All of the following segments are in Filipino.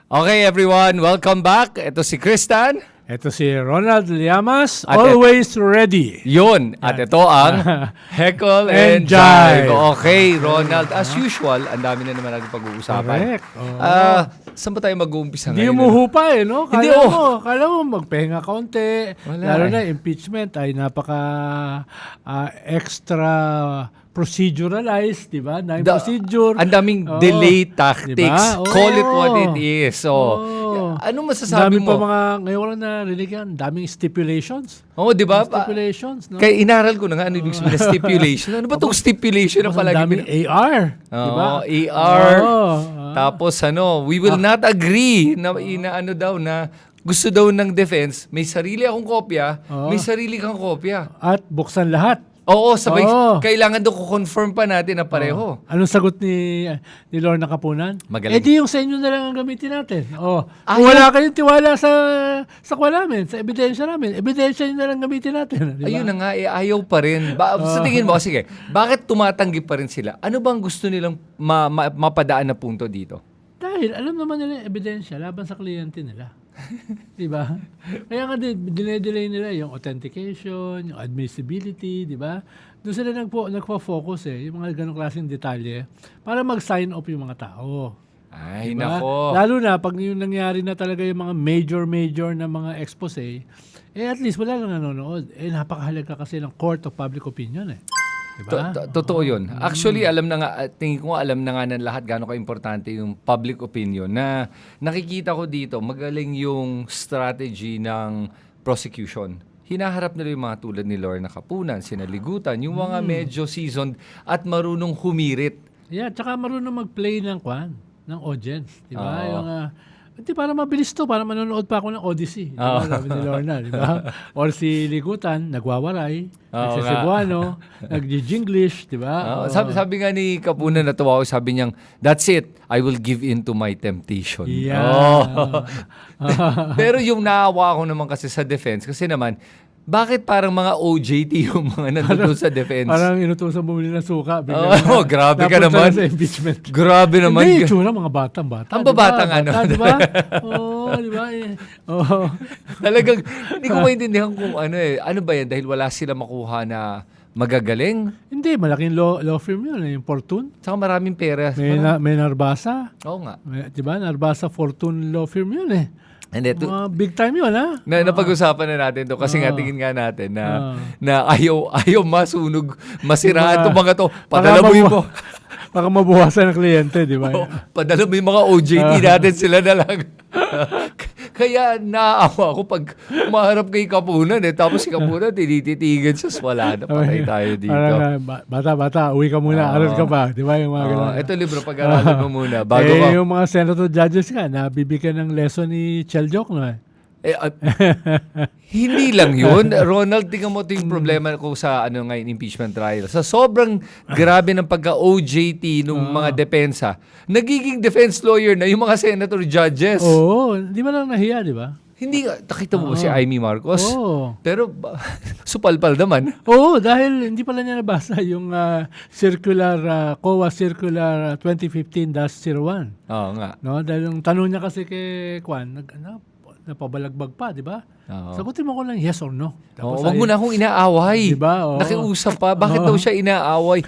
Okay everyone, welcome back. Ito si Kristan. Ito si Ronald Llamas, At always ready. Yun. At ito ang Heckle and And Jive. Jive. Okay, Ronald. As usual, ang dami na naman natin pag-uusapan. Correct. Oo. Saan ba tayo mag-uumpisa Hindi ngayon? umuho pa no? Hindi, Kala mo magpahinga kaunti. Wala Lalo eh. na impeachment ay napaka extra proceduralized, di ba? Na procedure. Ang daming Oo. delay tactics. Diba? Oo. Call it what it is. So, Oo. anong masasabi Dami mo? pa mga, ngayon wala na rinig yan, daming stipulations. Oo, di ba? Stipulations, no? Kaya inaral ko na nga ano ibig sabihin na stipulation. Ano ba itong stipulation na Tapos ang palagi? daming AR, di ba? AR. Oo. Tapos we will not agree na ano daw na gusto daw ng defense, may sarili akong kopya, may sarili kang kopya. At buksan lahat. Oo, sabay, Oo. kailangan daw ko-confirm pa natin na pareho. Anong sagot ni Lorna Kapunan? Magaling. Di yung sa inyo na lang ang gamitin natin. Kung Ayaw. wala kayong tiwala sa kwa namin, sa ebidensya namin, ebidensya nyo na lang gamitin natin. Diba? Ayun na nga, ayaw pa rin. Sa tingin mo, sige, bakit tumatanggi pa rin sila? Ano bang gusto nilang mapadaan na punto dito? Dahil alam naman nila yung ebidensya laban sa kliyente nila. Diba? Kaya nga dinedelay nila yung authentication, yung admissibility, diba? Doon sila nagpo-focus yung mga ganong klaseng detalye para mag-sign off yung mga tao. Ay, Diba? nako. Lalo na pag yung nangyari na talaga yung mga major na mga expose, at least wala lang nanonood. Napakahalaga kasi ng court of public opinion Diba? Totoo yun. Actually, alam na nga, tingin ko alam na nga ng lahat gaano ka-importante yung public opinion na nakikita ko dito, magaling yung strategy ng prosecution. Hinaharap nila yung mga tulad ni Lorna Kapunan, sinaligutan, yung mga medyo seasoned at marunong humirit. Yeah, tsaka marunong mag-play ng audience. Diba? Oo. Yung, hindi, para mabilis to, para manonood pa ako ng Odyssey. Diba? Oo. Sabi ni Lorna, diba? Or si Ligutan, nagwawaray, Oo nagsisibuano, nag-jinglish, diba? Sabi nga ni Kapunan na tuwa ko, sabi niyang, that's it, I will give in to my temptation. Yeah. Oh. Pero yung naawa ko naman kasi sa defense, kasi naman, bakit parang mga OJT yung mga nandun sa defense? Parang inutusan bumili ng suka. Grabe ka napunta naman. sa impeachment. Grabe naman. Hindi, itsura, mga bata. Ang babatang ano. Diba? Oo, diba? Oo. Talagang, hindi ko maintindihan kung ano Ano ba yan? Dahil wala sila makuha na magagaling? Hindi, malaking law firm yun. Yung Fortune. Saka maraming pera. May Narbasa. Oo nga. Diba? Narbasa Fortune law firm yun Hindi, Mga big time yun, ha? napag-usapan na natin to kasi nga tingin nga natin na ayaw masunog, masira itong mga to. Padalamuin mo. Baka mabuwasan ng kliyente, di ba? Padala mo yung mga OJT natin, sila na lang. Kaya naawa ako pag umaharap kay Kapunan tapos si Kapunan tinititigan sa wala na, patay tayo dito. Parang, bata, uwi ka muna, aral ka pa. Di ba yung mga ganun? Ito libro, pag-aralan mo muna. Bago ka. Yung mga senator judges ka, nabibigyan ng lesson ni Cheljok, no? Hindi lang yun. Ronald, tingnan mo ito yung problema ko sa ngayon impeachment trial. Sa sobrang grabe ng pagka-OJT ng mga depensa, nagiging defense lawyer na yung mga senator judges. Oo, di ba lang nahiya, di ba? Hindi, nakita mo si Amy Marcos? Oo. Pero supalpal naman. Oo, dahil hindi pala niya nabasa yung COA Circular 2015-01. Oo nga. No, dahil yung tanong niya kasi kay Kwan, napabalagbag pa, di ba? Oo. Sagutin mo ko lang yes or no. Wag mo na akong inaaway. Diba? Oo. Nakiusap pa. Bakit daw siya inaaway?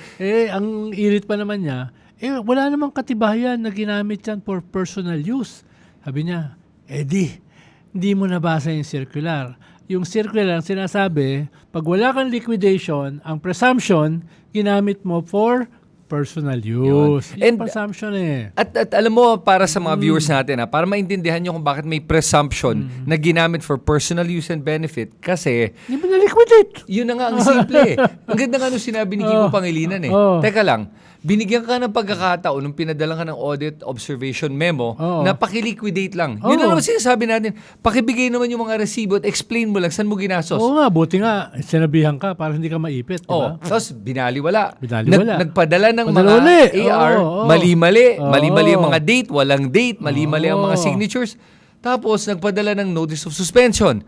Ang irit pa naman niya, wala namang katibayan na ginamit yan for personal use. Sabi niya, hindi mo nabasa yung circular. Yung circular, ang sinasabi, pag wala kang liquidation, ang presumption, ginamit mo for personal use. And Yung presumption At alam mo, para sa mga viewers natin, para maintindihan nyo kung bakit may presumption na ginamit for personal use and benefit, kasi Hindi mo na-liquidate. yun na nga ang simple. Ang ganda nga nung sinabi ni Kiko Pangilinan Teka lang, binigyan ka ng pagkakataon nung pinadala ka ng audit observation memo na pakiliquidate lang. Yun lang naman sinasabi natin. Pakibigay naman yung mga resibo at explain mo lang saan mo ginastos. Oo nga, buti nga, sinabihan ka para hindi ka maipit. Diba? Tapos binaliwala. Binaliwala. Nagpadala ng Padala mga uli. AR, Oo. mali-mali. Oo. Mali-mali ang mga date, walang date, mali-mali ang mga Oo. signatures. Tapos nagpadala ng notice of suspension.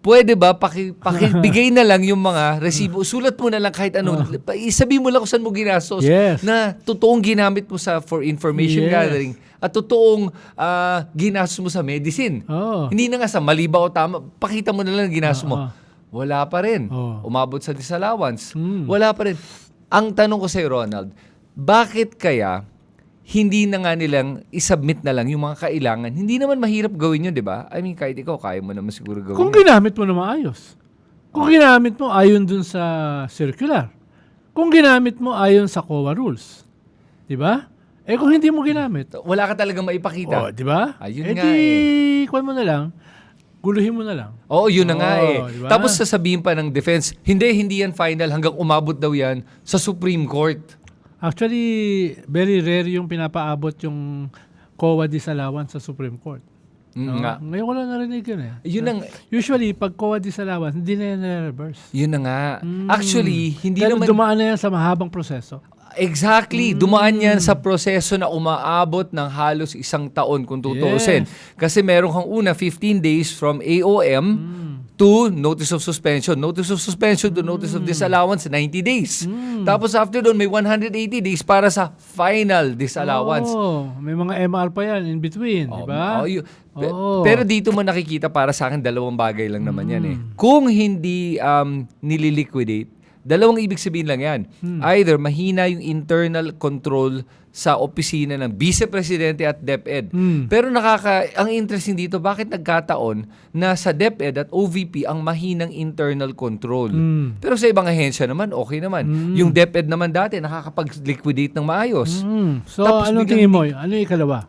pwede ba pakibigay na lang yung mga resibo, sulat mo na lang kahit ano, isabi mo lang kung saan mo ginastos, Yes. na totoong ginamit mo for information Yes. gathering at totoong ginastos mo sa medicine. Oo. Hindi na nga sa mali ba o tama, pakita mo na lang ginastos mo. Wala pa rin. Oo. Umabot sa disallowance. Wala pa rin. Ang tanong ko sa'yo, Ronald, bakit kaya hindi na nga nilang isubmit na lang yung mga kailangan? Hindi naman mahirap gawin yun, di ba? I mean, kahit ikaw, kaya mo naman siguro gawin Kung yun. ginamit mo na maayos. Kung ginamit mo ayon dun sa circular. Kung ginamit mo ayon sa COA rules. Di ba? Kung hindi mo ginamit. Wala ka talagang maipakita. Di ba? Ayun nga Kwan mo na lang. Guluhin mo na lang. Oo, yun na nga Diba? Tapos sasabihin pa ng defense, hindi yan final hanggang umabot daw yan sa Supreme Court. Actually, very rare yung pinapaabot yung COA disallowance sa Supreme Court. Nga. Ngayon ko lang narinig yun Yun ang, Usually, pag COA disallowance, hindi na yan na-reverse. yun na nga. Actually, hindi Dahil naman... dumaan na yan sa mahabang proseso. Exactly. Dumaan yan sa proseso na umaabot ng halos 1 taon kung tutuusin. Kasi meron kang una, 15 days from AOM to notice of suspension. Notice of suspension to notice of disallowance, 90 days. Tapos after doon, may 180 days para sa final disallowance. May mga MR pa yan in between, di ba? Pero dito mo nakikita, para sa akin, 2 bagay lang naman yan eh. Kung hindi nililiquidate, 2 ibig sabihin lang yan. Either mahina yung internal control sa opisina ng Vice Presidente at DepEd. Pero ang interesting dito, bakit nagkataon na sa DepEd at OVP ang mahinang internal control? Pero sa ibang ahensya naman, okay naman. Yung DepEd naman dati, nakakapag-liquidate ng maayos. So, Tapos anong tingin mo? Ano yung ikalawa?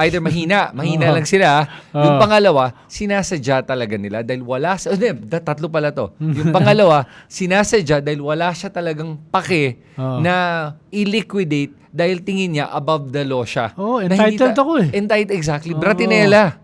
Either mahina lang sila. Yung pangalawa, sinasadya talaga nila dahil wala tatlo pala to. Yung pangalawa, sinasadya dahil wala siya talagang pake na i-liquidate dahil tingin niya above the law siya. Entitled ako eh. Entitled, exactly. Bratinela.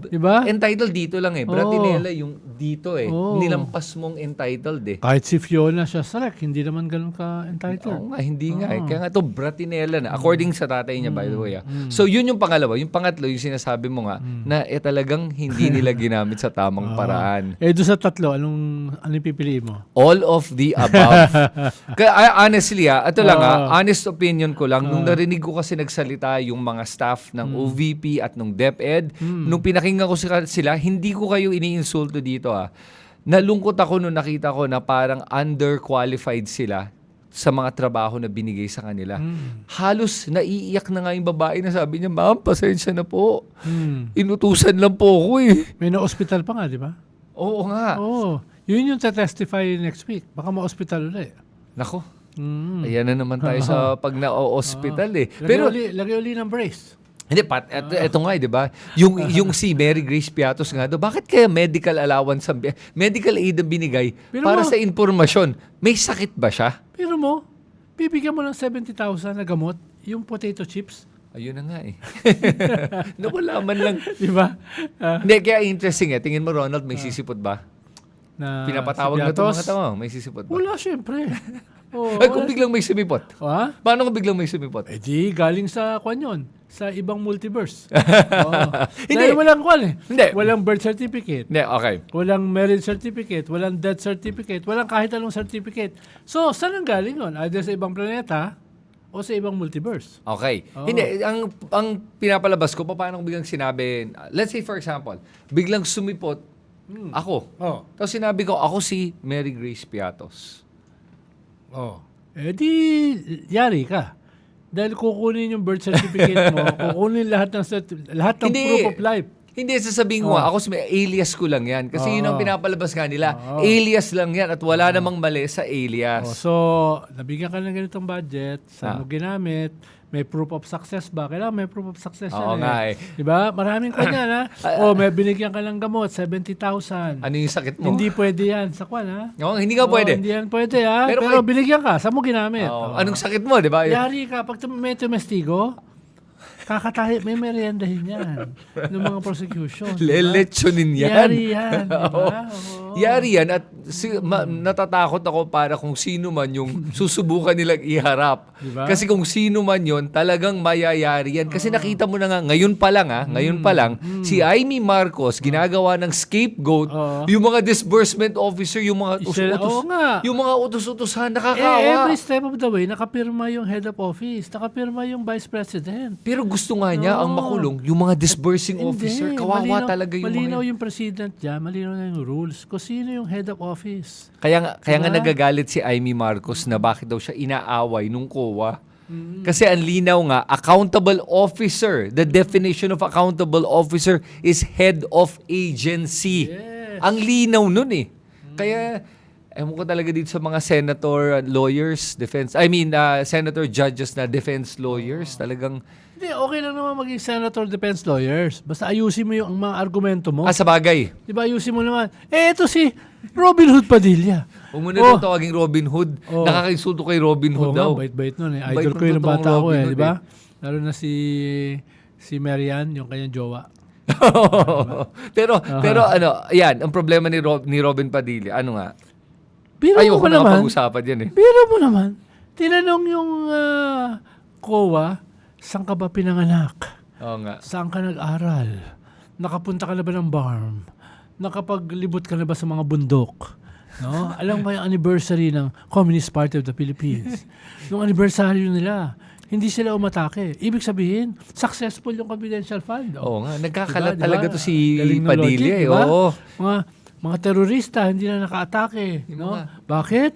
Diba? Entitled dito lang eh. Bratinela yung dito eh. Nilampas mong entitled eh. Kahit si Fiona siya sarek, hindi naman ganun ka-entitled. Oo nga, hindi nga eh. Kaya nga to Bratinela na. According sa tatay niya, by the way. So, yun yung pangalawa. Yung pangatlo, yung sinasabi mo nga, na talagang hindi nila ginamit sa tamang paraan. Doon sa tatlo, anong pipiliin mo? All of the above. Kaya honestly, ito lang honest opinion ko lang, nung narinig ko kasi nagsalita yung mga staff ng OVP at ng DepEd, nung pinakinggan ko sila, hindi ko kayo iniinsulto dito Nalungkot ako nung nakita ko na parang underqualified sila sa mga trabaho na binigay sa kanila. Halos naiiyak na nga yung babae na sabi niya, "Ma'am, pasensya na po. Inutusan lang po ako eh." May na-hospital pa nga, di ba? Oo nga. Yun yung testify next week. Baka ma-hospital ulit. Nako. Ayan na naman tayo sa pag na-hospital eh. Pero lagay uli ng brace. Hindi, eto nga di ba? Yung si Mary Grace Piatos nga bakit kaya medical allowance, medical aid ang binigay para sa informasyon? May sakit ba siya? Pero bibigyan mo ng 70,000 na gamot, yung potato chips. Ayun na nga eh. Nawala man lang. Di ba? Hindi, kaya interesting eh. Tingin mo, Ronald, may sisipot ba? Na Pinapatawag si na ito Piatos? mga tao. May sisipot ba? Wala, syempre. Ay, kung biglang may sumipot. Paano kung biglang may sumipot? Di, galing sa kwan yun. Sa ibang multiverse. Hindi. Dahil walang kwan eh. Hindi. Walang birth certificate. Hindi, okay. Walang marriage certificate. Walang death certificate. Walang kahit anong certificate. So, saan ang galing yun? Either sa ibang planeta o sa ibang multiverse. Okay. Hindi, ang pinapalabas ko, paano kung biglang sinabi, let's say for example, biglang sumipot ako. Tapos sinabi ko, ako si Mary Grace Piatos. Di, yari ka. Dahil kukunin yung birth certificate mo, kukunin lahat ng proof of life. Hindi, sasabihin ko ako alias ko lang yan. Kasi yun ang pinapalabas nga nila. Alias lang yan at wala namang mali sa alias. So, nabigyan ka ng ganitong budget, saan mo ginamit, may proof of success ba? Kailangan may proof of success yan nga eh. Diba? Maraming kanya may binigyan ka ng gamot, 70,000. Ano yung sakit mo? Hindi pwede yan sa kwan hindi nga pwede. Hindi yan pwede Pero binigyan ka, saan mo ginamit? Anong sakit mo, di ba? Yari ka, pag may tumestigo, Kakatahi, may meriendahin yan ng mga prosecution. Lelechonin yan. Yari yan, di Oo. ba? Oo. Yari yan at natatakot ako para kung sino man yung susubukan nilang iharap. Diba? Kasi kung sino man yon talagang mayayari yan. Kasi nakita mo na nga, ngayon pa lang, si Amy Marcos ginagawa ng scapegoat yung mga disbursement officer, yung mga Oo nga. yung mga utos-utusan, Eh, nakakawa. every step of the way, nakapirma yung head of office, nakapirma yung vice president. Pero gusto nga niya ang makulong yung mga disbursing officer. Kawawa malinaw, talaga yung malinaw mga yun. yung president dyan, malinaw na yung rules. Kung sino yung head of office. Kaya nga Diba? nagagalit si Amy Marcos na bakit daw siya inaaway nung COA. Kasi ang linaw nga, accountable officer, the definition of accountable officer is head of agency. Yes. Ang linaw nun eh. Kaya, ewan ko talaga dito sa mga senator, lawyers, senator judges na defense lawyers, talagang, Hindi, okay lang naman maging senator defense lawyers. Basta ayusin mo yung mga argumento mo. sa bagay. Di ba, ayusin mo naman. Ito si Robin Hood Padilla. Huwag mo na daw tawaging Robin Hood. Oh. Nakakainsulto kay Robin Hood Oo nga, daw. bait-bait nun eh. Bait Idol ng ko yung totoong bata ko Robin eh, Hood di ba? Lalo na si Marian, yung kanyang jowa. pero yan, ang problema ni Robin Padilla, ano nga? Biro Ayoko mo na naman. pag-usapan yan eh. Biro mo naman. Tinanong yung COA, saan ka ba pinanganak? Oo nga. Saan ka nag-aral? Nakapunta ka na ba ng barm? Nakapaglibot ka na ba sa mga bundok? No? Alam mo yung anniversary ng Communist Party of the Philippines? Yung anniversary nila, hindi sila umatake. Ibig sabihin, successful yung confidential fund. Oo nga, nagkakalat Diba? talaga to si Galing ng Padilla logic, eh. diba? Oo. Mga terorista hindi na naka-atake. No? mga- Bakit?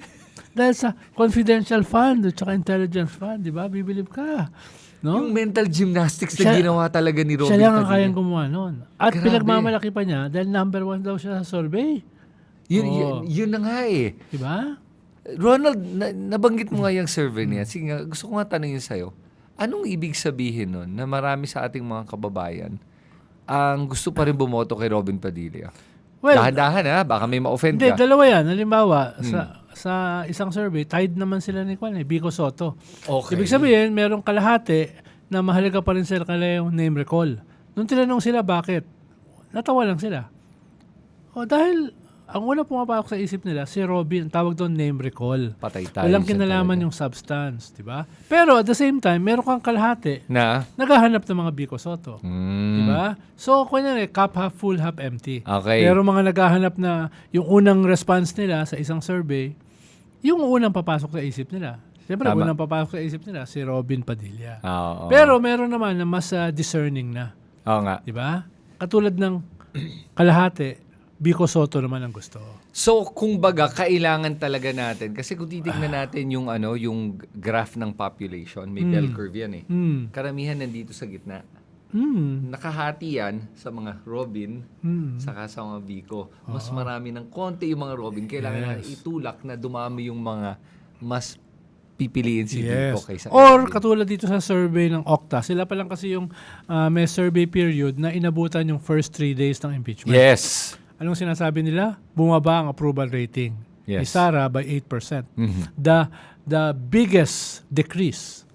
Dahil sa confidential fund at saka intelligence fund, di ba? Bibilib ka. No? Yung mental gymnastics na Siya- ginawa talaga ni Robin Siya lang ang Padilla. kayang gumawa nun. At Grabe. pinagmamalaki pa niya dahil number 1 daw siya sa survey. Yun na nga eh. Di ba? Ronald, nabanggit mo nga yung survey niya. Sige nga, gusto ko nga tanongin sa'yo. Anong ibig sabihin nun na marami sa ating mga kababayan ang gusto pa rin bumoto kay Robin Padilla? Well, Dahan-dahan ha, baka may ma-offend hindi, ka. dalawa yan. Halimbawa, sa isang survey, tied naman sila ni Vico Soto. Okay. Ibig sabihin, merong kalahati na mahalaga pa rin sila yung name recall. Nung tinanong sila bakit, natawa lang sila. O dahil, ang una pumapasok sa isip nila, si Robin, tawag doon name recall. Patay tayo. Walang siya kinalaman talaga. yung substance, di ba? Pero at the same time, meron kang kalahati Na? naghahanap ng mga Vico Soto. Di Mm. ba? So, kunyari, cup half full, half empty. Okay. Pero mga naghahanap na yung unang response nila sa isang survey, yung unang papasok sa isip nila. Siyempre, Tama. unang papasok sa isip nila, si Robin Padilla. Oo. Pero meron naman na mas discerning na. Oo nga. Di ba? Katulad ng kalahati, Vico Soto naman ang gusto. So, kung baga, kailangan talaga natin. Kasi kung titignan natin yung graph ng population, may bell curve yan eh. Hmm. Karamihan nandito sa gitna. Hmm. Nakahati yan sa mga Robin, Hmm. saka sa mga Vico. Mas marami ng konti yung mga Robin. Kailangan na itulak na dumami yung mga mas pipiliin si Vico kaysa Or Robin. katulad dito sa survey ng Okta, sila pa lang kasi yung may survey period na inabutan yung first 3 days ng impeachment. Yes. Anong sinasabi nila? Bumaba ang approval rating ni Yes. Sara by 8%. Mhm. The biggest decrease,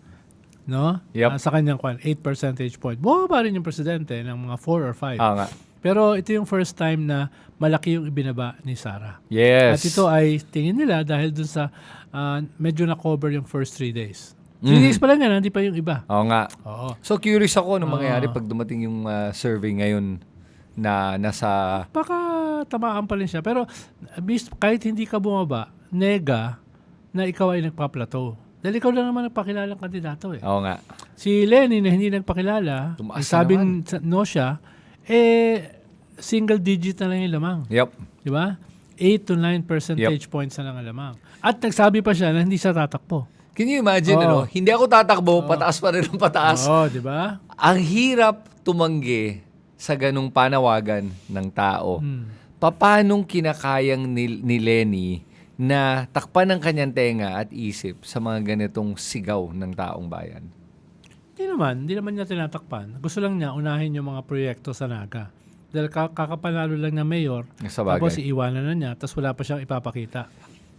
no? Yep. Sa kanyang 8 percentage point. Bumaba rin yung presidente ng mga 4 or 5. Oo nga. Pero ito yung first time na malaki yung ibinaba ni Sara. Yes. At ito ay tingin nila dahil dun sa medyo na-cover yung first 3 days. 3 days pa lang yan, hindi pa yung iba. Oo nga. Oo. So, curious ako ano mangyayari pag dumating yung survey ngayon na nasa... Baka tamaan pa rin siya. Pero kahit hindi ka bumaba, nega na ikaw ay nagpa-plateau. Dahil ikaw lang naman nagpakilalang kandidato eh. Oo nga. Si Lenny na hindi nagpakilala, Tumaas na sabing no siya, single digit na lang yung lamang. Yep. Di ba? 8 to 9 percentage points na lang ang lamang. At nagsabi pa siya na hindi siya tatakbo. Can you imagine, Oo. hindi ako tatakbo, pataas pa rin ang pataas. Oo, di ba? Ang hirap tumanggi sa ganung panawagan ng tao. Paanong kinakayang ni Lenny na takpan ng kanyang tenga at isip sa mga ganitong sigaw ng taong bayan? Hindi naman niya tinatakpan. Gusto lang niya unahin yung mga proyekto sa Naga. Dahil kakapanalo lang na mayor, Sa bagay. tapos iiwanan na niya, tapos wala pa siyang ipapakita.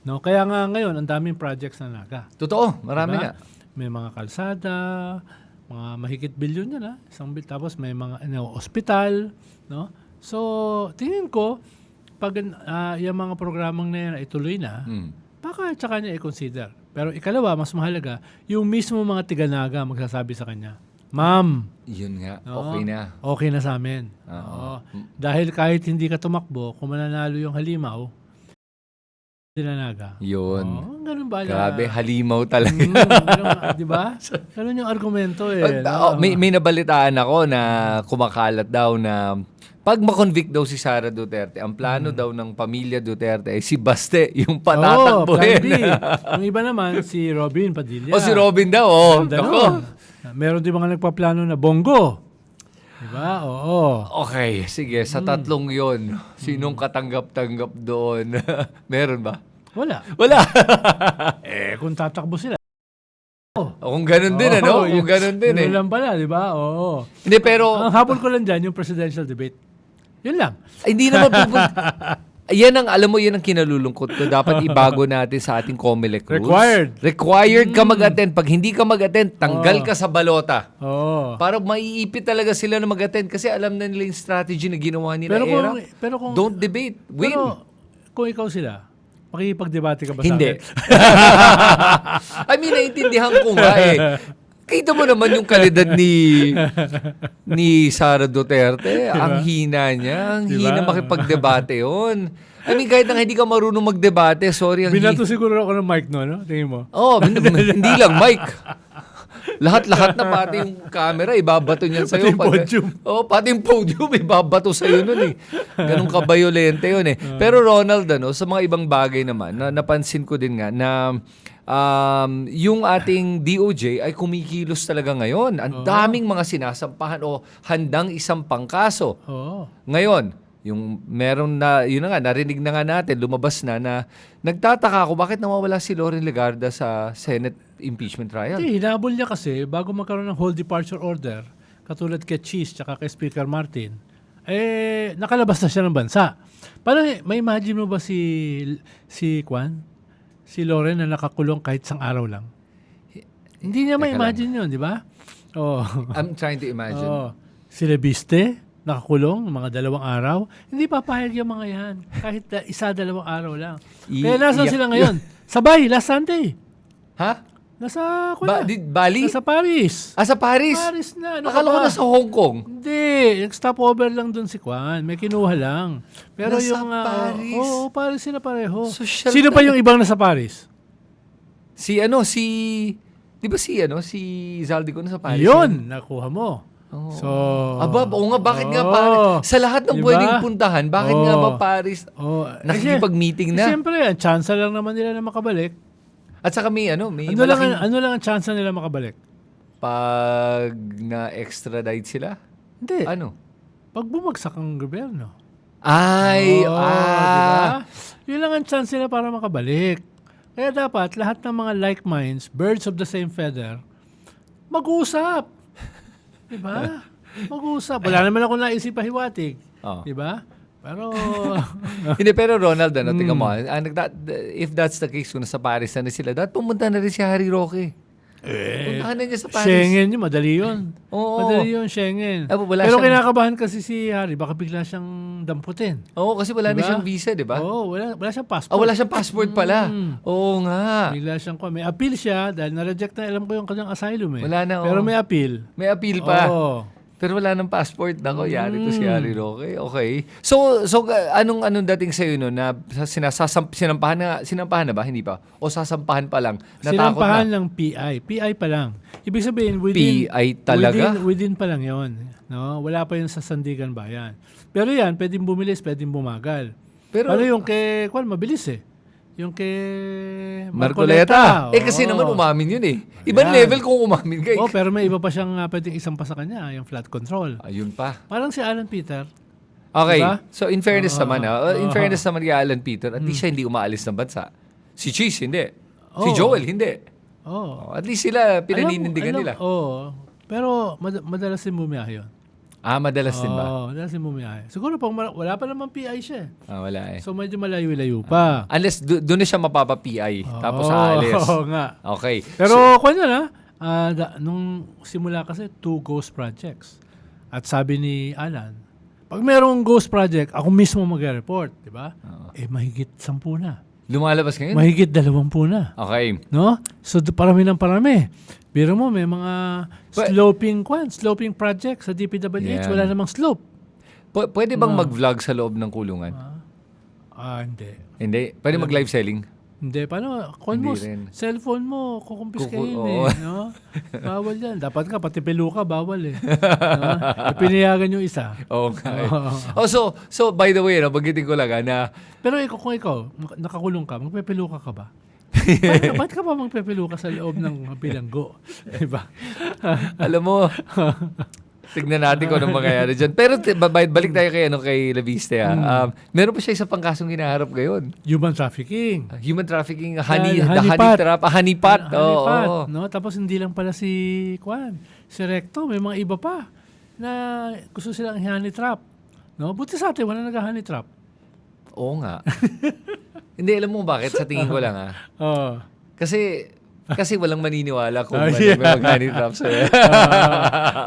No? Kaya nga ngayon, ang daming projects na Naga. Totoo, marami Diba? nga. May mga kalsada, Mga mahigit bilyon yan, tapos may mga ospital, no? So, tingin ko, pag yung mga programang na yan ay tuloy na, baka tsaka niya i-consider. Pero ikalawa, mas mahalaga, yung mismo mga tiga-Naga magsasabi sa kanya, Ma'am, Yun nga, no, okay na. okay na sa amin. Oo. Dahil kahit hindi ka tumakbo, kung mananalo yung halimaw, Naga. Yun. Ganun ba? Grabe, halimaw talaga. Ganun, di ba? Ganun yung argumento no? May nabalitaan ako na kumakalat daw na pag ma-convict daw si Sara Duterte, ang plano daw ng pamilya Duterte ay si Baste, yung patatakbuhin. Plan B. Yung iba naman, si Robin Padilla. O si Robin daw, Ako. Meron din mga nagpaplano na Bongo. Diba? Oo. Okay, sige. Sa tatlong yon, sinong katanggap-tanggap doon? Meron ba? Wala. Wala. Kung tatakbo sila. Kung ganun din, Kung ganun din, Yun lang pala, di ba? Oo. Hindi, pero... Ang habol ko lang dyan, yung presidential debate. Yun lang. Ay, hindi naman pupunta. Yan ang, alam mo, yan ang kinalulungkot ko. Dapat ibago natin sa ating COMELEC rules. Required ka mag-attend. Pag hindi ka mag-attend, tanggal ka sa balota. Oo. Para maiipit talaga sila na mag-attend kasi alam na nila yung strategy na ginawa nila pero kung Don't debate. Win. Pero kung ikaw sila, makikipagdebate ka ba Hindi. sa akin? I mean, naiintindihan ko nga Kita mo naman yung kalidad ni Sara Duterte. Diba? Ang hina niya. Ang Diba? hina makipagdebate yun. I mean, kahit na hindi ka marunong magdebate, sorry. Binato siguro ako ng mic, no? Tingin mo? Hindi lang, Mike. Lahat na pati yung camera, ibabato niyan sa'yo. Pati yung podium. Pati yung podium, ibabato sa'yo nun Ganun ka-violente yun Pero Ronald, sa mga ibang bagay naman, napansin ko din nga na yung ating DOJ ay kumikilos talaga ngayon. Ang daming mga sinasampahan o handang isampang kaso. Ngayon, yung meron na, yun na nga, narinig na nga natin, lumabas na nagtataka ako bakit nawawala si Loren Legarda sa Senate impeachment trial. Hinabol niya kasi bago magkaroon ng whole departure order, katulad kay Cheese tsaka kay Speaker Martin, nakalabas na siya ng bansa. Parang may imagine mo ba si Loren na nakakulong kahit isang araw lang? Hindi niya ma-imagine yun, di ba? I'm trying to imagine. Si Lebiste, nakakulong mga 2 araw. Hindi papayag yung mga yan. Kahit 1-2 araw lang. Kaya nasan sila ngayon? Sabay, last Sunday. Ha? Nasa, Bali? Nasa Paris. Sa Paris? Paris na. Akala ko nasa Hong Kong. Hindi. Nag-stopover lang dun si Kwan. May kinuha lang. Pero Nasa yung... Paris? Paris sila pareho. Social Sino pa yung ibang nasa Paris? Di ba si Zaldico nasa Paris? Yun, nakuha mo. So, bakit nga Paris? Sa lahat ng pwedeng puntahan, bakit nga ba Paris? Nakikipag-meeting na. Siyempre, ang chance lang naman nila na makabalik. At saka may ano lang ang chance nila makabalik? Pag na-extradite sila? Hindi. Ano? Pag bumagsak ang gobyerno. Diba? Yun lang ang chance nila para makabalik. Kaya dapat lahat ng mga like minds, birds of the same feather, mag-uusap. Diba? Mag-uusap. Wala naman ako naisip pahiwatig. Diba? Pero Ronald, tingnan mo, if that's the case, kung nasa Paris na sila, dapat pumunta na rin si Harry Roque. Puntahan na niya sa Paris. Schengen yun, madali yun. Oo. Madali yun, Schengen. Pero kinakabahan kasi si Harry, baka bigla siyang damputin. Kasi wala na siyang visa, di ba? Wala siyang passport. Wala siyang passport pala. Oo nga. Bigla siyang may appeal siya dahil na-reject na, alam ko yung kanyang asylum Wala na, Pero may appeal. May appeal pa. Pero wala ng passport. Nako, yari to si Harry Roque. Okay. So anong dating sa'yo no na sinampahan na ba? Hindi pa? O sasampahan pa lang? Natakot Sinampahan na? ng PI. PI pa lang. Ibig sabihin, PI talaga? Within pa lang yon. No? Wala pa yun sa Sandigan Bayan. Pero yan, pwedeng bumilis, pwedeng bumagal. Pero yung kay, mabilis Yung kay Marcoleta. Kasi naman umamin yun Ibang level kung umamin ka. Pero may iba pa siyang pwedeng isampa sa kanya, yung flood control. Ayun pa. Parang si Alan Peter. Okay. Diba? So in fairness naman, kay Alan Peter, at least siya hindi umaalis ng bansa. Si Cheese, hindi. Si Joel, hindi. At least sila, pinaninindigan nila. Pero madalas din bumiyahe yun. Madalas din ba? Madalas din bumiyahe. Siguro pag wala pa naman PI siya. Wala So medyo malayo-layo pa. Unless doon na siya mapapa-PI. Tapos aalis. Oo nga. Okay. Pero kung Nung simula kasi, 2 ghost projects. At sabi ni Alan, pag merong ghost project, ako mismo mag-report, di ba? Mahigit 10 na. Lumalabas ngayon? Mahigit 20 na. Okay. No? So, parami ng parami. Biro mo, may mga sloping project sa DPWH. Yeah. Wala namang slope. Pwede bang mag-vlog sa loob ng kulungan? Hindi. Hindi. Pwede mag-live selling? Hindi. Paano? Hindi rin. Cellphone mo, kukumpiskahin Oo. No? Bawal yan. Dapat ka, pati peluka, bawal no? Pinayagan yung isa. Oo nga. So by the way, bagitin ko lang na Pero kung ikaw, nakakulong ka, magpepeluka ka ba? Ba't ka ba magpepeluka sa loob ng bilanggo? Diba? alam mo, tignan natin kung anong mangyayari dyan. Pero balik tayo kay Leviste. Meron pa siya isang pangkasong hinaharap ngayon. Human trafficking. Human trafficking, Yan, honey honeypot. trap, honeypot. Honeypot, no? Tapos hindi lang pala si Recto, may mga iba pa na gusto silang honey trap. No? Buti sa atin, wala nag-honey trap. Oo nga. Hindi, alam mo bakit? Sa tingin ko lang Kasi walang maniniwala kung may mag-honey trap sa'yo.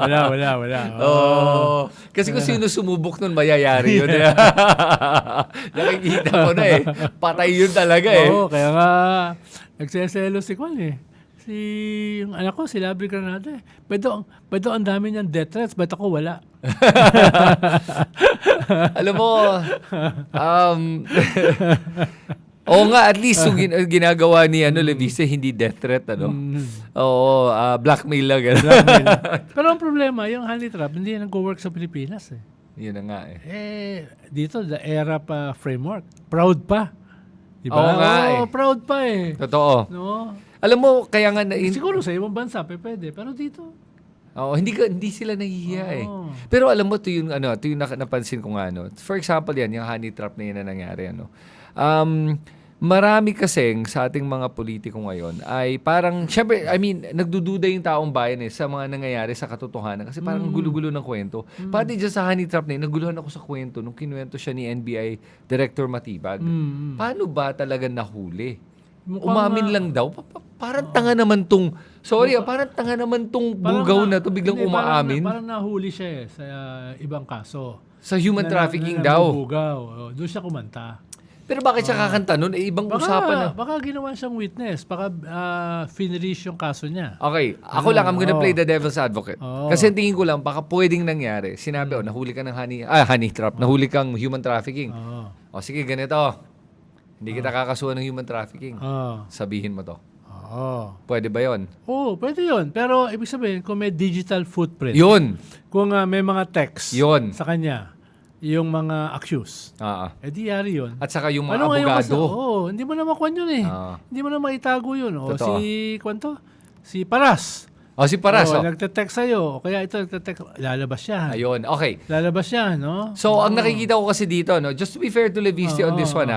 Wala. Oo. Kasi kung sino sumubok nun, mayayari yun. Nakikita ko na Patay yun talaga Oo, kaya nga, nagseselo si Kwan yung anak ko, si Labri Granada. Ba't ang dami niyang death threats, ba't ako wala? Alam mo, oo nga, at least yung ginagawa ni Leviste, hindi death threat, Oo, blackmail lang. Pero ang problema, yung honey trap, hindi nag-work sa Pilipinas Yun na nga dito, the era pa framework. Proud pa. Diba? Oo nga proud pa Totoo. No? Alam mo, kaya nga... Siguro sa ibang bansa, pwede. Pero dito... hindi sila nahihiya Pero alam mo, ito yung napansin ko nga, For example yan, yung honey trap na yun na nangyari, marami kasing sa ating mga politiko ngayon ay parang, syempre, nagdududa yung taong bayan sa mga nangyayari sa katotohanan kasi parang gulo-gulo ng kwento. Pati dyan sa honey trap na yun, naguluhan ako sa kwento nung kinuwento siya ni NBI Director Matibag. Paano ba talaga nahuli? Umamin lang daw. Parang tanga naman tong, parang tanga naman tong bugaw na to biglang umaamin. Parang nahuli siya sa ibang kaso. Sa human trafficking daw. Bugaw. Doon siya kumanta. Pero bakit siya kakanta nun? Ibang usapan na. Baka ginawa siyang witness. Baka finirish yung kaso niya. Okay. Ako lang, I'm gonna play the devil's advocate. Kasi tingin ko lang, baka pwedeng nangyari. Sinabi, nahuli ka ng honey trap. Nahuli kang human trafficking. Sige, ganito. Hindi kita kakasuhan ng human trafficking. Sabihin mo to. Pwede ba yon? Oo, pwede yon. Pero ibig sabihin, kung may digital footprint. Yun. Kung may mga text Yun. sa kanya, yung mga accused. Di yari yun. At saka yung mga abogado. Hindi mo na makuha yun Hindi mo na maitago yun. Totoo. Si Paras. Si Paras. Nagte-text sa'yo. Kaya ito nagte-text. Lalabas siya. Ayun. Okay. Lalabas siya, no? So, ang nakikita ko kasi dito, just to be fair to Leviste on this one,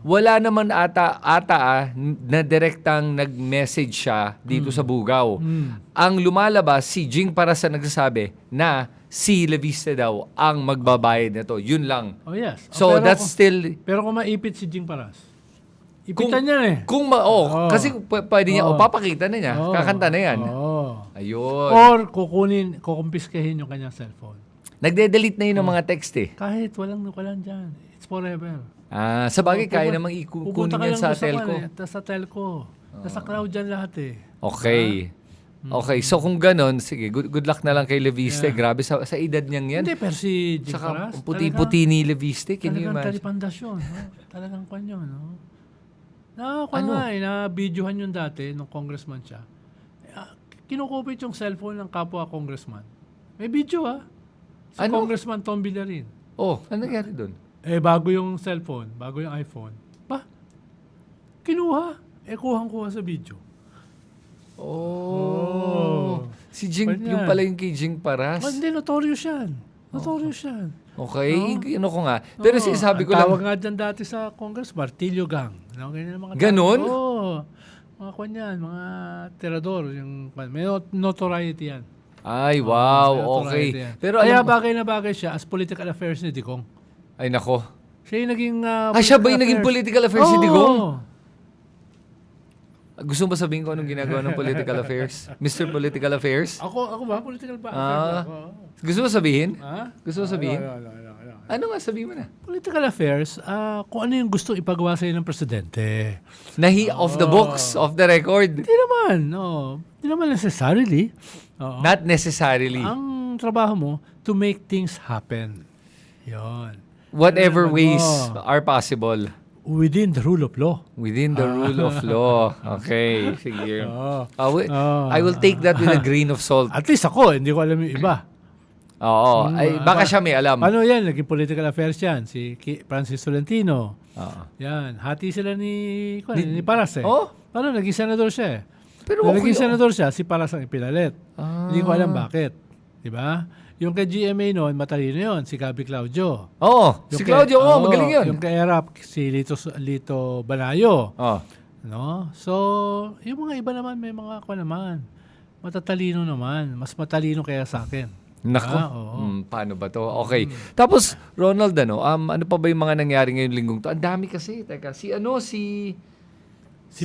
wala naman ata na direktang nag-message siya dito sa Bugaw. Ang lumalabas, si Jing Paras ang nagsasabi na si Leviste daw ang magbabayad nito. Yun lang. Oh, yes. So, that's still... Pero kung maipit si Jing Paras, ipitan niya kasi pwede niya, papakita na niya, kakanta na yan. Ayun. Or kukumpiskahin yung kanyang cellphone. Nagde-delete na yun ng mga text Kahit walang dyan. It's forever. Sa bagay, kaya namang ikukunin yan sa telco. Sa telco. Nasa cloud dyan lahat Okay. Okay, so kung ganon, sige, good luck na lang kay Leviste. Grabe, sa edad niyang yan. Hindi, pero si Jing Paras, Saka puti-puti ni Leviste, can you talagang imagine? talipandasyon. Talagang kanyo, na-videohan yun dati, nung congressman siya. Kinukupit yung cellphone ng kapwa congressman. May video Si Congressman Tom Villarin. Ano nangyari doon? Bago yung cellphone, bago yung iPhone. Kinuha. Kuhang-kuha sa video. Si Jing, yung pala yung kay Jing Paras. Hindi, notorious yan. Okay, ko nga. Pero sabi ko lang... Tawag nga dyan dati sa Congress, Martillo Gang. Ganon? Mga kanyan, mga tirador. May notoriety yan. Ay, wow, okay. Pero kaya bagay na bagay siya as political affairs ni Digong. Ay, nako. Siya yung naging... siya ba yung naging political affairs ni Digong? Gusto mo sabihin ko anong ginagawa ng political affairs? Mr. Political Affairs? Ako ba? Political ba? Ah, gusto mo sabihin? Ha? Gusto mo sabihin? No. Ano nga, sabihin mo na. Political affairs, kung ano yung gusto ipagawa sa'yo ng presidente. Off the books, off the record. Hindi naman, no. Hindi naman necessarily. Oo. Not necessarily. Ang trabaho mo, to make things happen. Yon. Whatever Ano, ways are possible. Within the rule of law. Within the rule of law. Okay, sige. Oo. I will take that with a grain of salt. At least ako, hindi ko alam yung iba. Oo. Ay, baka siya may alam. Ano yan? Naging political affairs yan. Si Francis Tolentino. Oo. Yan. Hati sila ni Paras eh. Oh? Ano, naging senador siya eh. Pero Nung okay. naging senador siya, si Paras ang ipinalit. Hindi ko alam bakit. Diba? Yung kay GMA noon, matalino yun. Si Gabi Claudio. Oo. Si Claudio, magaling yun. Yung kay ERAP, si Lito Banayo. Oh. No? So, yung mga iba naman, may mga ako naman. Matatalino naman. Mas matalino kaya sa akin. Nako. Oo. Paano ba to? Okay. Tapos, Ronald, ano pa ba yung mga nangyari ngayong linggong to? Ang dami kasi. Teka, Si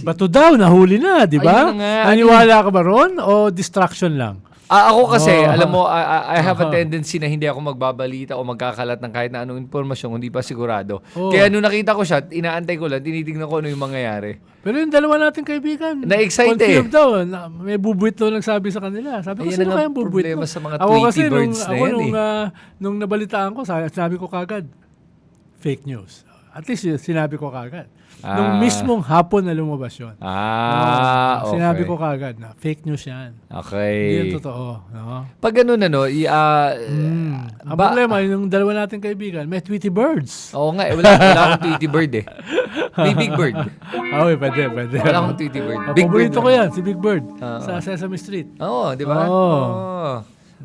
Bato daw, nahuli na, di ba? Ayun na nga. Naniwala ka ba ron? O distraction lang? Ako kasi, Oh. alam mo, I have a tendency na hindi ako magbabalita o magkakalat ng kahit na anong informasyon, hindi pa sigurado. Oh. Kaya nung nakita ko siya, inaantay ko lang, tinitignan ko ano yung mangyayari. Pero yung dalawa nating kaibigan, Na-excite confirmed daw. May bubuit daw nagsabi sa kanila. Sabi ko, Ayan sino na kaya ang ang bubuit problema mo? sa mga Ako Tweety kasi, birds na yan nung nabalitaan ko, sabi ko kagad, fake news. At least sinabi ko kagad. Nung mismong hapon na lumabas yun. Okay. Sinabi ko kagad na fake news yan. Hindi Okay. yan totoo. No? Pag ganun, Ang problema, yung dalawa nating kaibigan, may Tweety birds. Oo nga, wala akong Tweety bird eh. May Big Bird. Okay, pwede. Wala akong Tweety bird. Paborito ko lang. yan, si Big Bird. Sa Sesame Street. Oo, di ba?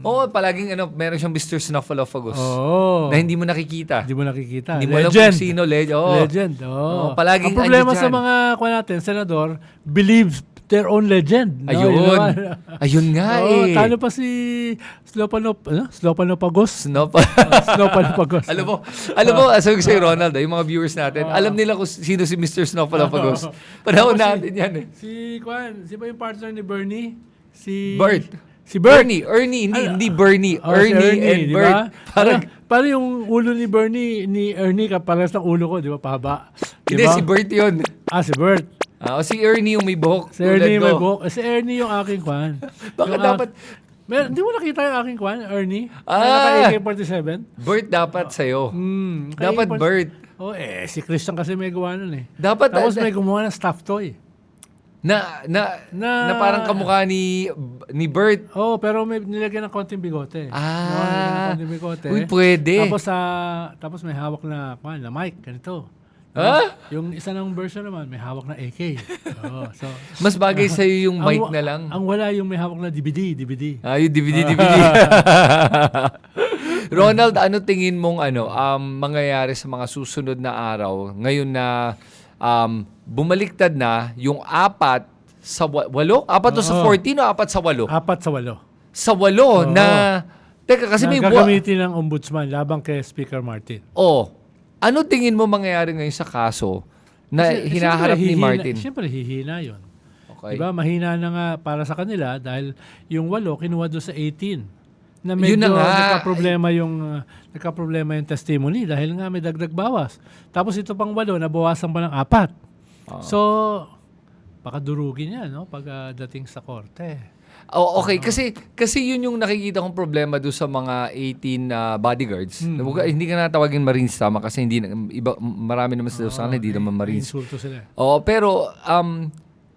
Oo, palaging meron siyang Mr. Snuffleupagus Oo. na hindi mo nakikita. Hindi mo nakikita. Hindi mo alam Legend. kung sino. Legend. Oo. Palaging ang problema andyan sa dyan. mga natin, senador, believes their own legend. No? Ayun. Yun naman. Ayun nga eh. Talo pa si Slopanopagos. Slopanopagos. Alam mo, sabi ko sa'yo, Ronald, yung mga viewers natin, alam nila kung sino si Mr. Snuffleupagus. Panahon natin yan eh. Si ba yung partner ni Bernie? Bert. Si Bert. Ernie, hindi Bernie. Oh, si Ernie and di Bert. ba? Parang yung ulo ni Bernie, ni Ernie, kaparas ng ulo ko, di ba? Pahaba. Hindi, si Bert yun. Si Bert. O si Ernie yung may buhok. Si Ernie tulad may ko. buhok. Si Ernie yung aking kwan. Baka dapat, Hindi mo nakita yung aking kwan, Ernie? Ah! Naka-AK-47? Bert dapat sa'yo. Dapat naka-AK-47. Bert. Si Christian kasi may gawa nun eh. Dapat, Tapos may gumawa ng stuffed toy. na parang kamukha ni Bert. Pero may nilagyan ng konting bigote. Nilagyan ng konting bigote. Uy, pwede. Tapos may hawak na mic, ganito. Yung isa ng version naman, may hawak na AK. Mas bagay sa'yo yung mic na lang. Ang wala yung may hawak na DVD. Yung DVD. Ronald, ano tingin mong mangyayari sa mga susunod na araw ngayon na bumaliktad na yung 4 sa 8? 4 to sa 14 o 4 sa 8? 4 sa 8. Sa 8 na... Teka, kasi may... Gagamitin ng ombudsman labang kay Speaker Martin. Ano tingin mo mangyayari ngayon sa kaso na hinaharap ni Martin? Siyempre, hihina yun. Okay. Diba? Mahina na nga para sa kanila dahil yung 8 kinuha doon sa 18. Na medyo Yun na nga. nagka-problema yung testimony dahil nga may dagdag bawas. Tapos ito pang 8, nabawasan pa ng 4. So, baka durugin yan, no? Pag dating sa korte. Okay, kasi yun yung nakikita kong problema doon sa mga 18 bodyguards. Hindi ka natawagin Marines, tama, kasi marami naman sila sa kanila, hindi naman Marines. Insulto sila. Pero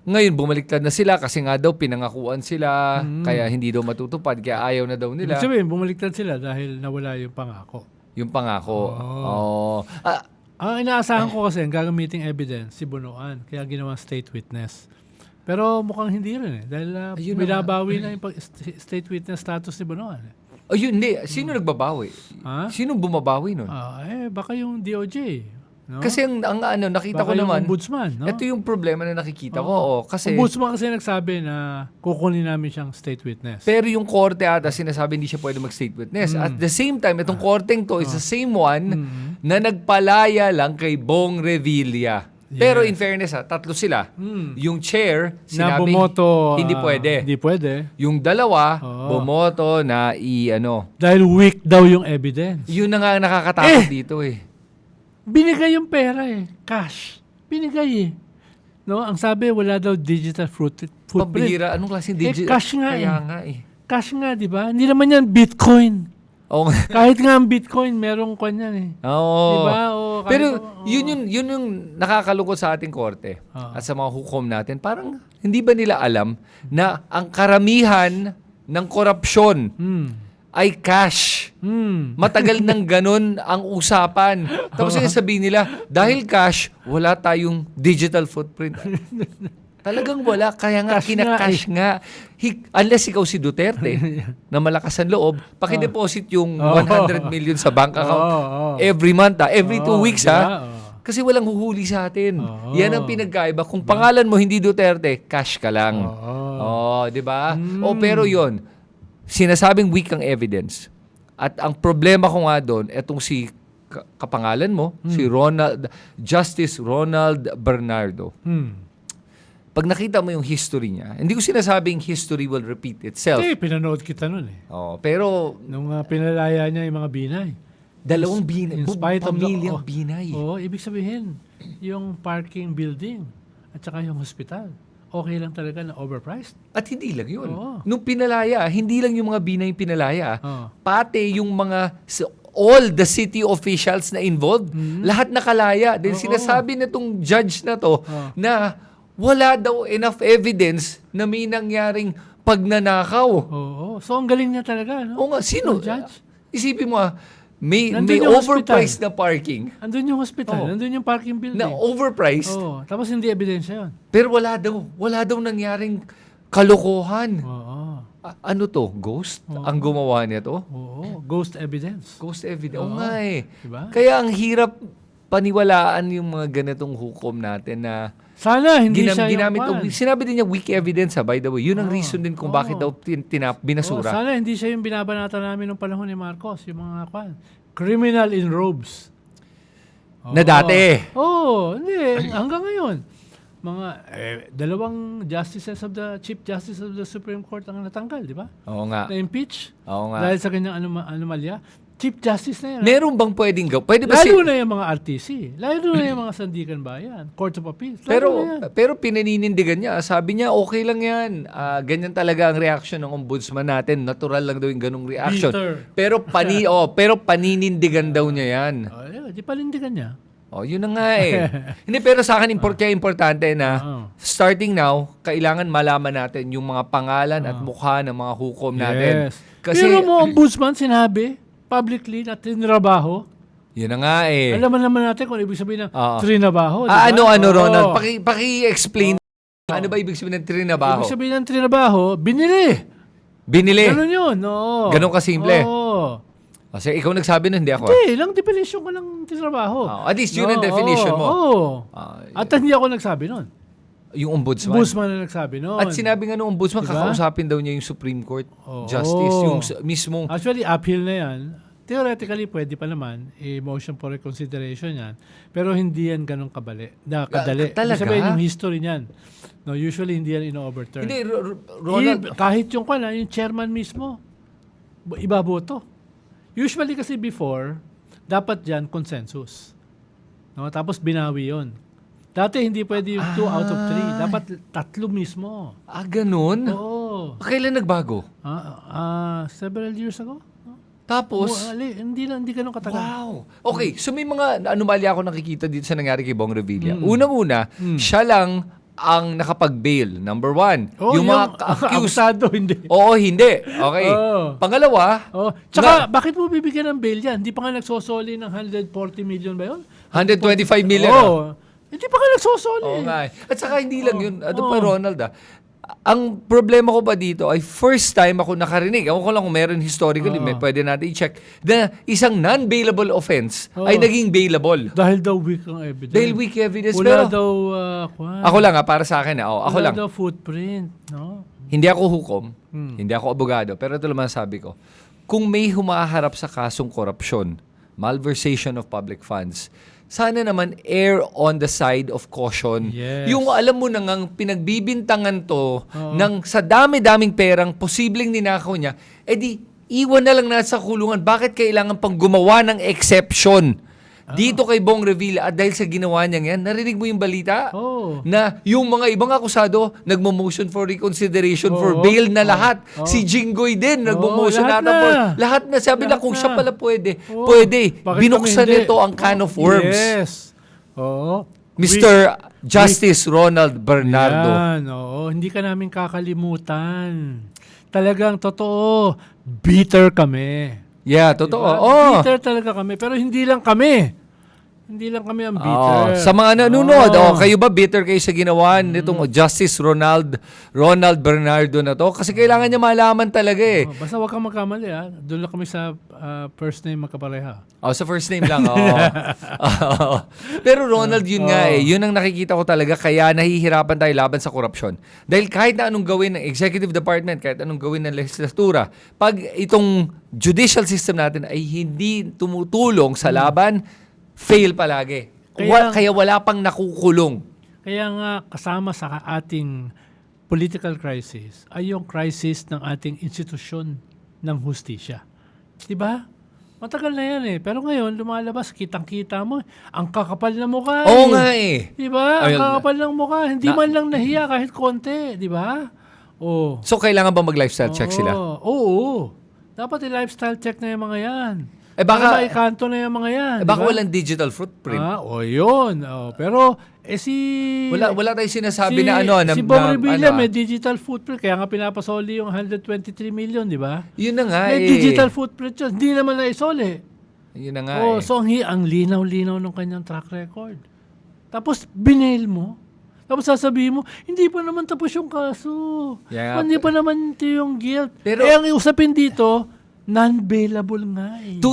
ngayon bumaliktad na sila kasi nga daw pinangakuan sila, kaya hindi daw matutupad, kaya ayaw na daw nila. Ibig sabihin, bumaliktad sila dahil nawala yung pangako. Yung pangako. Ang inaasahan ko kasi, ang gagamiting evidence, si Bonoan, kaya ginawang state witness. Pero mukhang hindi rin eh. Dahil binabawi na yung state witness status ni Bonoan. Hindi. Sino nagbabawi? Sino bumabawi nun? Baka yung DOJ. No? Kasi ang nakita ko baka yung naman, ombudsman. No? ito yung problema na nakikita ko. Kasi, ombudsman kasi nagsabi na kukunin namin siyang state witness. pero yung korte ata sinasabi hindi siya pwede mag-state witness. At the same time, itong korteng to is the same one na nagpalaya lang kay Bong Revilla. Pero in fairness, tatlo sila. Yung chair, Na sinabi, bumoto, hindi pwede. Hindi pwede. Yung dalawa, Oo. bumoto na Dahil weak daw yung evidence. Yun na nga ang nakakatakot dito eh. Binigay yung pera cash. Binigay No, ang sabi, wala daw digital footprint. Pambihira, anong klaseng digital? cash nga Kaya nga eh. Cash nga, di ba? Hindi naman yan Bitcoin. Oo nga. Kahit nga ang Bitcoin, merong kwan yan Oo. Di ba? O, kahit- Pero oo. yun yung nakakalungkot sa ating korte Oo. at sa mga hukom natin. Parang hindi ba nila alam na ang karamihan ng korupsyon ay cash. Matagal nang ganun ang usapan. Tapos yung sabihin nila, dahil cash, wala tayong digital footprint. Talagang wala. Kaya nga, Cash kinakash nga. Unless ikaw si Duterte, na malakas ang loob, pakideposit yung 100 million sa bank account every month, every 2 weeks. diba? Kasi walang huhuli sa atin. Oo. Yan ang pinagkaiba. Kung pangalan mo hindi Duterte, cash ka lang. Oo. Di ba? Pero yon sinasabing weak ang evidence. At ang problema ko nga doon, etong si kapangalan mo, si Justice Ronald Bernardo. Pag nakita mo yung history niya, hindi ko sinasabing history will repeat itself. Pinanood kita nun Pero Nung pinalaya niya yung mga binay. dalawang binay, In spite of the- pamilyang binay. Ibig sabihin, yung parking building at saka yung hospital, okay lang talaga na overpriced. At hindi lang yun. Oo. Nung pinalaya, hindi lang yung mga binay pinalaya, Oo. pati yung mga all the city officials na involved, lahat nakalaya. Dahil Oo. sinasabi nitong judge na to Oo. na wala daw enough evidence na may nangyaring pagnanakaw. Oo. So, ang galing niya talaga, no? O nga, sino? Ang judge. Isipin mo may Nandun yung overpriced na parking. Andun yung hospital, Oo. andun yung parking building. Na overpriced. Tapos hindi ebidensya yun. Pero wala daw nangyaring kalokohan. Oo. Ano to? Ghost? Oo. Ang gumawa niya to? Oo. Ghost evidence. Ghost evidence. Oo Oo. nga eh. Diba? Kaya ang hirap paniwalaan yung mga ganitong hukom natin na Sana hindi siya ginamit. yung kwan. Sinabi din niya weak evidence by the way. Yun ang Oo. reason din kung Oo. bakit daw binasura. Sana hindi siya yung binabanata namin nung panahon ni Marcos, yung mga kwan. Criminal in robes. Na dati. Hindi. Hanggang ngayon. Mga dalawang Chief Justice of the Supreme Court ang natanggal, di ba? Oo nga. Na-impeach. Oo nga. Dahil sa kanyang anomalya. Chief Justice na yan. Meron bang pwedeng pwede ba Lalo na yung mga RTC. Lalo na yung mga Sandigan Bayan. Court of Appeals. Lalo na yan. pero pinaninindigan niya. Sabi niya, okay lang yan. Ganyan talaga ang reaction ng ombudsman natin. Natural lang daw yung ganung reaction. Bitter. Pero paninindigan daw niya yan. Di palindigan niya. Yun na nga eh. Hindi, pero sa akin kaya importante na starting now, kailangan malaman natin yung mga pangalan at mukha ng mga hukom natin. Yes. Kasi, Pero mo, ombudsman, sinabi publicly na tinrabaho. yun na nga eh. Alam naman natin kung ibig sabihin ng Oo. trinabaho. di ba? Ano, Ronald? Oo. Paki-explain. Ano ba ibig sabihin ng trinabaho? Ibig sabihin ng trinabaho, binili. Binili. Ganun yun. Oo. Ganun kasimple. Oo. Kasi ikaw nagsabi nun, hindi ako. Hindi, lang definition ko ng tinrabaho. At least yun ang definition mo. Oo. Ah, At hindi ako nagsabi nun. yung ombudsman. Ombudsman na nagsabi nun. At sinabi nga ng ombudsman, Diba? kakausapin daw niya yung Supreme Court Oo. Justice, yung mismong... Actually, uphill na yan. Theoretically, pwede pa naman, motion for reconsideration yan. Pero hindi yan ganun kadali. Talaga? Ibig sabihin yung history niyan. No, usually hindi yan ino-overturn. Hindi, Ronald... Kahit yung yung chairman mismo, ibaboto. Usually kasi before, dapat dyan consensus. No? Tapos binawi yon. Dati hindi pwede yung 2 out of 3. Dapat 3 mismo. ganun? Oo. Kailan nagbago? Several years ago. Tapos... Hindi ganun katagal. Wow! Okay, so may mga anomalya ako nakikita dito sa nangyari kay Bong Revilla. Unang-una, siya lang ang nakapag-bail. Number 1. yung mga accused. Akusado, hindi. Oo, hindi. Okay. Oo. Pangalawa, Tsaka, bakit mo bibigyan ng bail yan? Hindi pa nga nagsosoli ng 140 million ba yun? 125 million. Oo. Hindi pa nga nagsosoli. Oo nga. At saka hindi lang yun. Ano pa, Ronald, ang problema ko ba dito ay first time ako nakarinig. Ako ko lang kung meron historically, may pwede natin i-check, na isang non-bailable offense ay naging bailable. Dahil daw weak ang evidence. Dahil weak evidence. Wala Pero daw, ako lang para sa akin. Ako wala lang. daw footprint. No? Hindi ako hukom, hindi ako abogado, pero ito naman sabi ko, kung may humaharap sa kasong korupsyon, malversation of public funds, sana naman err on the side of caution. Yes. Yung alam mo na ngang pinagbibintangan to ng sa dami-daming perang posibleng ninakaw niya, edi iwan na lang nasa kulungan. Bakit kailangan pang gumawa ng exception dito kay Bong Revilla at dahil sa ginawa niya yan? Narinig mo yung balita? Oh. Na yung mga ibang akusado nagmo-motion for reconsideration for Oo. bail na lahat. Oo. Si Jinggoy din nagmo-motion lahat nata na. for lahat na. Sabi na Lahat kung na. siya pala pwede. Oo. Pwede. Bakit Binuksan kami hindi? nito ang can of worms. Yes. Oo. Mr. Justice Ronald Bernardo. Yan, oo. Hindi ka namin kakalimutan. Talagang totoo, bitter kami. Yeah, totoo. Diba? Oh. Bitter talaga kami. Pero hindi lang kami. Hindi lang kami ang bitter. Sa mga nanonood, Oo. kayo ba bitter kayo sa ginawa nitong Justice Ronald Bernardo na to? Kasi kailangan niya malaman talaga eh. Oh, basta huwag kang magkamali ha. Doon lang kami sa first name magkapareha. Sa first name lang. Oo. Pero Ronald, yun nga eh. Yun ang nakikita ko talaga. Kaya nahihirapan tayo laban sa korupsyon. Dahil kahit na anong gawin ng executive department, kahit anong gawin ng legislatura, pag itong judicial system natin ay hindi tumutulong sa laban, fail palagi. Kaya wala pang nakukulong. Kaya nga kasama sa ating political crisis ay yung crisis ng ating institusyon ng hustisya. Diba? Matagal na yan eh. Pero ngayon, lumalabas, kitang-kita mo, ang kakapal na mukha Oo nga eh. Diba? Ang Ayun. kakapal ng mukha. Hindi man lang nahiya kahit konti. Diba? Oh. So, kailangan ba mag-lifestyle check sila? Oo. Dapat i-lifestyle check na yung mga yan. Baka, Para maikanto na yung mga yan. baka diba? walang digital footprint. Yun. Pero, si... Wala tayong sinasabi na ano. Si Bong Revilla ano, may digital footprint. Kaya nga pinapasoli yung 123 million, di ba? Yun na nga May eh. digital footprint yun. Hindi naman naisoli. Yun na nga eh. So, ang linaw-linaw ng kanyang track record. Tapos, binail mo. Tapos sasabihin mo, hindi pa naman tapos yung kaso. Yeah. Hindi pa naman ito yung guilt. Pero- ang usapin dito, non-bailable nga eh.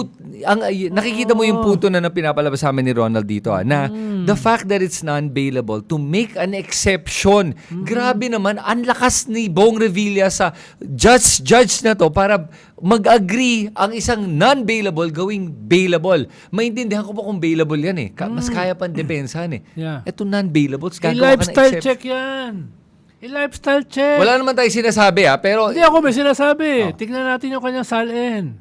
Nakikita mo yung punto na pinapalabas sa amin ni Ronald dito na the fact that it's non-bailable to make an exception. Grabe naman, ang lakas ni Bong Revilla sa judge na to para mag-agree ang isang non-bailable gawing bailable. Maintindihan ko pa kung bailable yan eh. Mas kaya pang depensahan eh. Yeah. Ito non-bailable, gagawa ka ng I-lifestyle exception. check yan. I-lifestyle check. Wala naman tayo sinasabi pero Hindi ako may sinasabi. Tignan natin yung kanyang salin.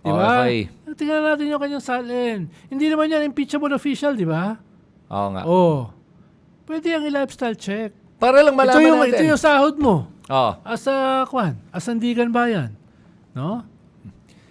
Di ba? Okay. Tignan natin yung kanyang salin. Hindi naman yan impeachable official, di ba? Oo nga. Pwede yung i-lifestyle check. Para lang malaman natin. Ito yung sahod mo. Oo. As Sandigan Bayan. No?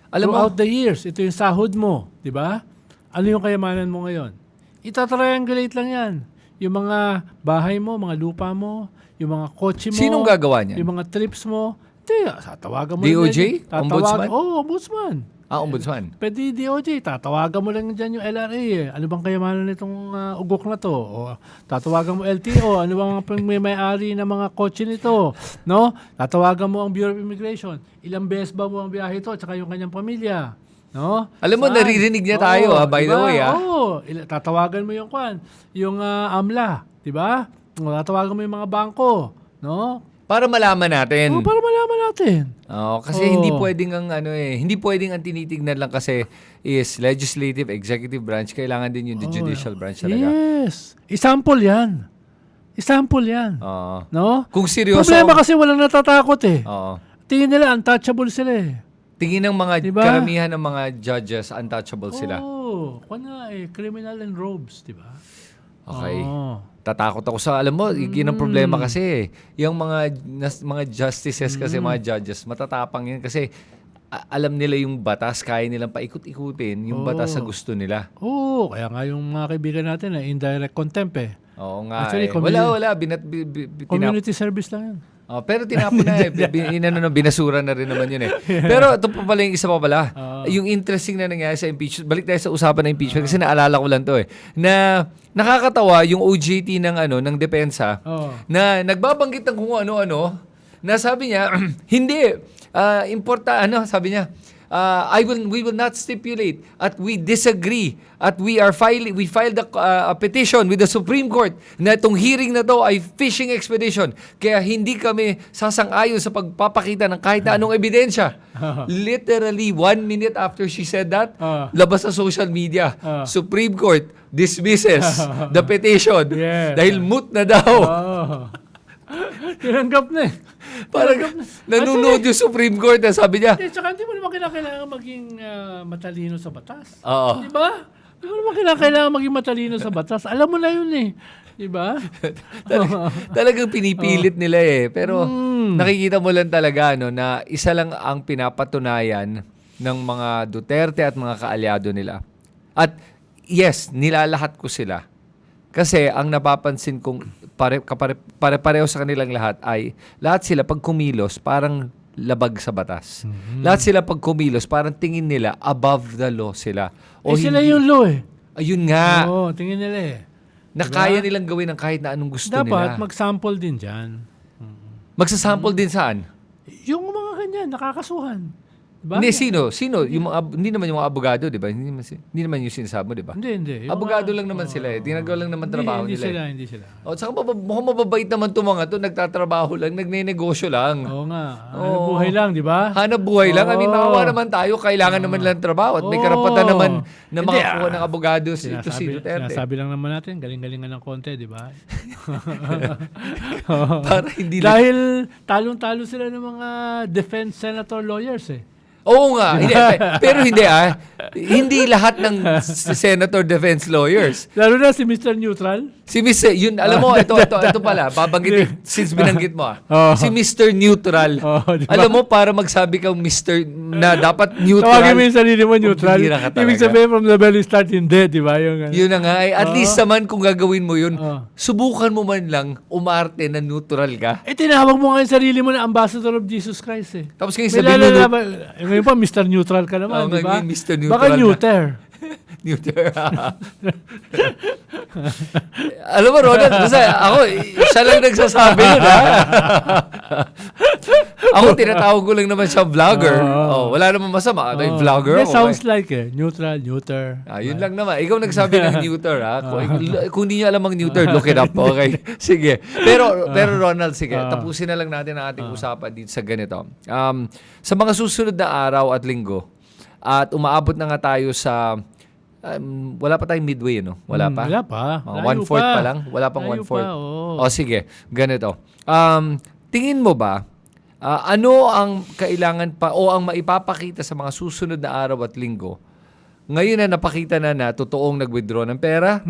Alam mo, Throughout the years, ito yung sahod mo. Di ba? Ano yung kayamanan mo ngayon? Itatriangulate lang yan. Yung mga bahay mo, mga lupa mo, yung mga kotse mo. sinong gagawa niyan? Yung mga trips mo. Hindi, tatawagan mo DOJ? lang. Ombudsman? Ombudsman. Ombudsman. Pwede DOJ, tatawagan mo lang dyan yung LRA eh. Ano bang kayamanan nitong ugok na to? O, tatawagan mo LTO, ano bang may-ari ng mga kotse nito? No? Tatawagan mo ang Bureau of Immigration. Ilang beses ba mo ang biyahe ito, tsaka yung kanyang pamilya? No? Alam mo, Saan? naririnig niya tayo, by the way. Tatawagan mo yung AMLA, di ba? Tatawagan mo yung mga bangko, no? Para malaman natin. Para malaman natin. Kasi hindi pwedeng hindi pwedeng ang tinitignan lang kasi is legislative, executive branch, kailangan din yung the judicial branch talaga. Yes. Example yan. Oo. No? Kung seryoso, Problema kasi walang natatakot eh. oo. Tingin nila untouchable sila eh. Tingin ng mga Diba? karamihan ng mga judges untouchable sila. Criminal and robes, di ba? Okay. Oo. Tatakot ako sa, alam mo, yun ang problema kasi. Yung mga justices kasi, mga judges, matatapang yan kasi alam nila yung batas, kaya nilang paikot-ikutin yung batas sa gusto nila. Kaya nga yung mga kaibigan natin indirect contempt eh. Oo nga. Actually, Wala. Community service lang yan. Pero tinapon na binasura na rin naman yun eh. Pero ito pa pala yung isa pa pala. Yung interesting na nangyari sa impeachment. Balik tayo sa usapan ng impeachment kasi naalala ko lang to eh. Na nakakatawa yung OJT ng depensa na nagbabanggit ng kung ano-ano na sabi niya, hindi, sabi niya, we will not stipulate at we disagree at we filed a petition with the Supreme Court na itong hearing na to ay fishing expedition. Kaya hindi kami sasang-ayon sa pagpapakita ng kahit na anong ebidensya. Literally 1 minute after she said that, labas sa social media, Supreme Court dismisses the petition dahil moot na daw. Tinanggap na eh. Parang nanonood yung Supreme Court na sabi niya. Tsaka hindi mo naman kailangan maging matalino sa batas. Oo. Di ba? Hindi mo naman kailangan maging matalino sa batas. Alam mo na yun eh. Di ba? Talagang pinipilit nila eh. Pero nakikita mo lang talaga na isa lang ang pinapatunayan ng mga Duterte at mga kaalyado nila. At yes, nilalahat ko sila. Kasi ang napapansin kong pare-pareho sa kanilang lahat ay lahat sila pag kumilos parang labag sa batas. Lahat sila pag kumilos parang tingin nila above the law sila. O sila yung law eh. Ayun nga. Oo, tingin nila eh. Na kaya nilang gawin ng kahit na anong gusto nila. Dapat mag-sample din dyan. Magsasample din saan? Yung mga ganyan, nakakasuhan. Diba? Hindi, sino? Yung hindi naman yung mga abogado, di ba? Hindi naman yung sinasabi mo, di ba? Hindi. Yung Abogado lang naman sila eh. Ginagawa lang naman trabaho hindi nila. Hindi sila. O, saka mukhang mababait naman itong mga to. Nagtatrabaho lang, nagne-negosyo lang. Oo nga. Hanap buhay lang, di ba? Hanap buhay lang. I mean, makawa naman tayo. Kailangan naman lang trabaho. At may karapatan naman na makakuha ng abogado si Duterte. Sinasabi lang naman natin, galing-galingan ng konti, di ba? Para hindi Dahil talong-talo sila ng mga defense senator lawyers eh. Oo nga. Pero hindi hindi lahat ng senator defense lawyers. Lalo na si Mr. Neutral. Si Mr. Yun, alam mo, ito pala, babanggitin, since binanggit mo Si Mr. Neutral. Diba? Alam mo, para magsabi kang Mr. na dapat neutral. Tawagin mo yung sarili mo neutral. Bihira ka talaga. Ibig sabihin from the very start, hindi, di ba? Yun na nga. At least naman kung gagawin mo yun, subukan mo man lang umarte na neutral ka. Tinawag mo nga yung sarili mo na ambassador of Jesus Christ eh. Tapos ngayon sabihin mo, ngayon pa, Mr. Neutral ka naman, di ba? Mr. Neutral baka neuter. Neuter. Alam mo, Ronald, basta ako, siya lang nagsasabi yun, ha? Ako, tinatawag ko lang naman siya vlogger. Wala naman masama. Ano yung vlogger? Sounds like neutral, neuter. Yun lang naman. Ikaw nagsabi ng neuter, ha? Kung hindi nyo alam ang neuter, look it up. Okay. Sige. Pero Ronald, sige. Tapusin na lang natin ang ating usapan dito sa ganito. Sa mga susunod na araw at linggo, at umaabot na nga tayo sa wala pa tayong midway, no? Wala pa? Wala pa. 1/4 pa lang? Wala pang 1/4. Sige. Ganito. Tingin mo ba, ano ang kailangan pa o ang maipapakita sa mga susunod na araw at linggo? Ngayon na napakita na totoong nag-withdraw ng pera,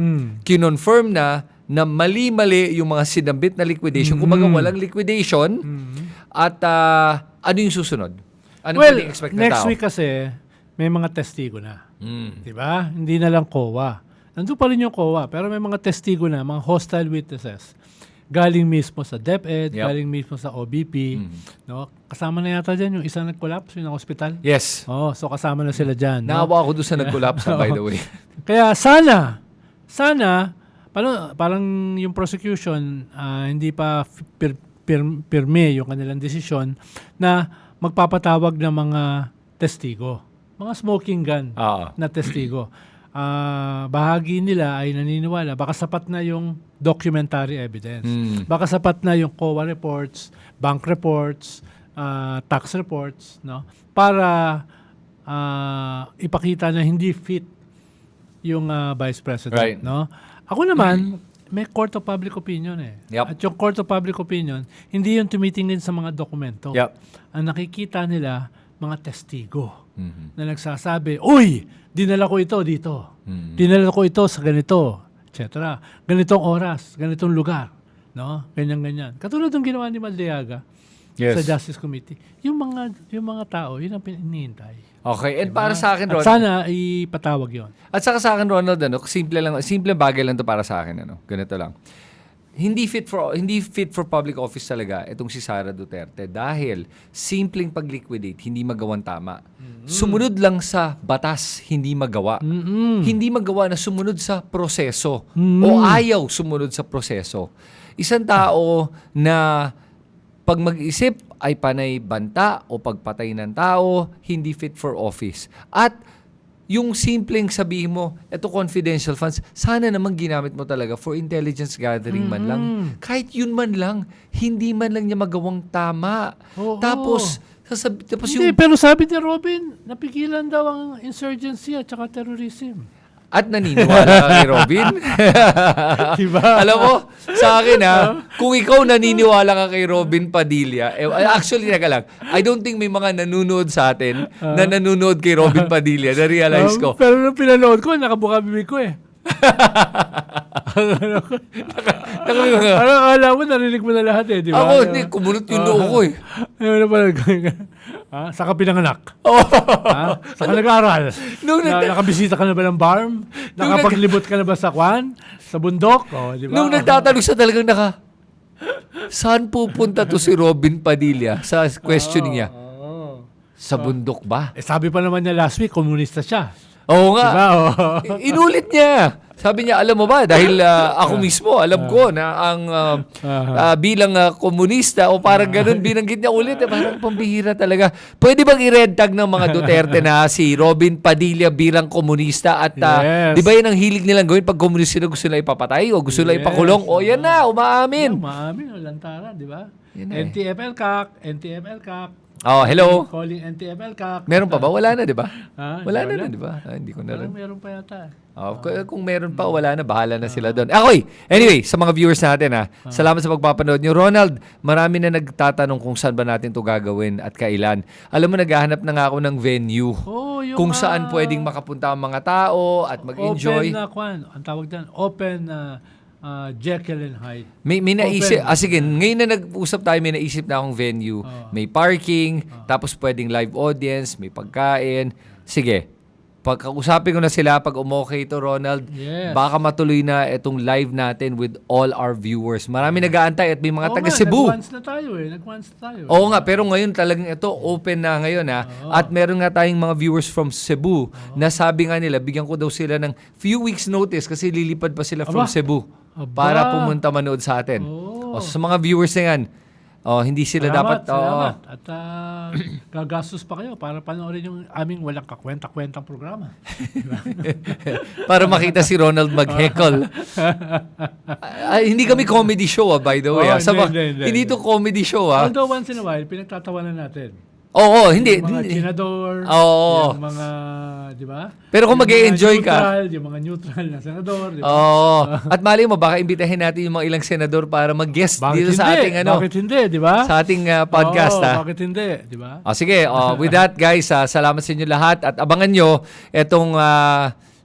kinonfirm na mali-mali yung mga sinambit na liquidation. Kumbaga walang liquidation. At ano yung susunod? Ano pwedeng expect na next tao? week kasi, may mga testigo na. Diba? Hindi na lang COA. Nandun pa rin yung COA, pero may mga testigo na, mga hostile witnesses. Galing mismo sa DepEd, galing mismo sa OBP. No? Kasama na yata dyan yung isang nag-collapse, yung hospital. Yes. So kasama na sila dyan. Naawa ako doon sa nag-collapse, by the way. Kaya sana, parang yung prosecution, hindi pa pirme yung kanilang desisyon na magpapatawag ng mga testigo. Mga smoking gun na testigo. Bahagi nila ay naniniwala, baka sapat na yung documentary evidence. Baka sapat na yung COA reports, bank reports, tax reports, no? Para ipakita na hindi fit yung Vice President. Right. No? Ako naman, may court of public opinion eh. Yep. At yung court of public opinion, hindi yung tumitingin sa mga dokumento. Ang nakikita nila, mga testigo na nagsasabi, uy, dinala ko ito dito. Dinala ko ito sa ganito, etc. Ganitong oras, ganitong lugar. No? Ganyan-ganyan. Katulad ng ginawa ni Maldeaga sa Justice Committee. Yung mga tao, yun ang pinihintay. Okay. And para sa akin, Ronald. At sana ipatawag yun. At saka sa akin, Ronald, simple bagay lang to para sa akin. Ganito lang. Hindi fit for public office talaga itong si Sara Duterte dahil simpleng pag-liquidate, hindi magawang tama. Sumunod lang sa batas, hindi magawa. Hindi magawa na sumunod sa proseso o ayaw sumunod sa proseso. Isang tao na pag mag-isip ay panay banta o pagpatay ng tao, hindi fit for office. At yung simpleng sabihin mo, eto confidential funds, sana naman ginamit mo talaga for intelligence gathering man lang. Kahit yun man lang, hindi man lang niya magawang tama. Oo. Tapos Hindi, pero sabi ni Robin, napigilan daw ang insurgency at saka terrorism. at naniniwala ka kay Robin. Diba? Alam mo, sa akin kung ikaw naniniwala ka kay Robin Padilla, actually, teka lang, I don't think may mga nanonood sa atin na nanonood kay Robin Padilla, na-realize ko. Pero nung pinanood ko, nakabuka bibig ko eh. Alam mo, narinig mo na lahat eh, di ba? Ako, hindi, kumunot yung noo ko eh. Ayun na pala. Saka pinanganak. Oh. Saka nag-aaral. Nung Nakabisita ka na ba ng barm? Nakapaglibot ka na ba sa kwan? Sa bundok? Di ba? Nung nagtatanong siya talagang saan pupunta to si Robin Padilla sa questioning niya? Sa bundok ba? Sabi pa naman niya last week, komunista siya. Oo nga. Diba? Inulit niya. Sabi niya, alam mo ba, dahil ako mismo, alam ko na ang bilang komunista o parang ganun, binanggit niya ulit. Parang pambihira talaga. Pwede bang i-red tag ng mga Duterte na si Robin Padilla bilang komunista at Yes. di ba yun ang hilig nilang gawin pag komunista na gusto nila ipapatay o gusto nila ipakulong? O yan na, umaamin. Maamin, lantara, di ba? Yan na eh. NTFL-CAC. Oh, hello. Calling NTFL-CAC. Meron pa ba? Wala na, di ba? Wala Wala. na, di ba? Hindi ko na rin. Parang meron pa yata. Kung meron pa, wala na. Bahala na sila doon. Okay. Anyway, sa mga viewers natin, salamat sa pagpapanood nyo. Ronald, marami na nagtatanong kung saan ba natin to gagawin at kailan. Alam mo, naghahanap na nga ako ng venue. Yung Kung saan pwedeng makapunta ang mga tao at mag-enjoy. Open na kwan. Ang tawag dyan, open Jekyll and Hyde. May naisip, sige, ngayon na nag-usap tayo, may naisip na akong venue. May parking, tapos pwedeng live audience, may pagkain. Sige, pagkausapin ko na sila, pag umokay ito, Ronald, Yes. baka matuloy na itong live natin with all our viewers. Marami nag-aantay at may mga taga Cebu. Nag-once na tayo. Oo nga, pero ngayon talagang ito open na ngayon At meron nga tayong mga viewers from Cebu na sabi nga nila, bigyan ko daw sila ng few weeks notice kasi lilipad pa sila from Cebu para pumunta manood sa atin. O, sa mga viewers na yan, hindi sila dapat... Salamat. At gagastos pa kayo para panoorin yung aming walang kakwenta-kwentang programa. para makita si Ronald mag-heckle. Hindi kami comedy show, by the way. Hindi ito comedy show. Although once in a while, pinagtatawanan natin. Oo, hindi. Yung mga senador, Oo. yung mga, di ba? Pero kung Yung mag-e-enjoy mga ka. Yung mga neutral na senador, di ba? Oo. At mali mo, baka imbitahin natin yung mga ilang senador para mag-guest dito sa ating Bakit hindi, di ba? sa ating podcast. Bakit hindi, di ba? Sige, with that guys, salamat sa inyo lahat at abangan nyo itong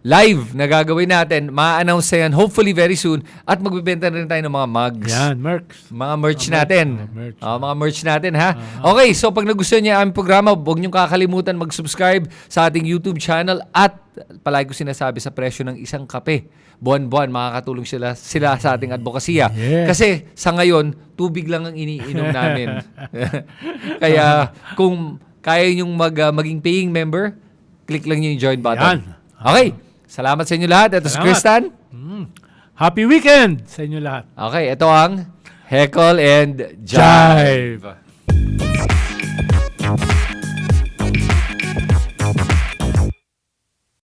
live na gagawin natin. Ma-announce yan hopefully very soon at magbibenta na rin tayo ng mga mugs. Yan, Mercs. Mga merch natin. merch. Mga merch natin, ha? Okay, so pag nagustuhan niyo ang aming programa, huwag niyong kakalimutan mag-subscribe sa ating YouTube channel at palagi ko sinasabi sa presyo ng isang kape. Buwan-buwan, makakatulong sila sa ating advokasya. Yes. Kasi sa ngayon, tubig lang ang iniinom namin. Kaya kung kaya niyong maging paying member, click lang niyo yung join button. Yan. Okay, salamat sa inyo lahat. Ito si Salamat. Kristan. Happy weekend sa inyo lahat. Okay, ito ang Heckle and Jive. Jive.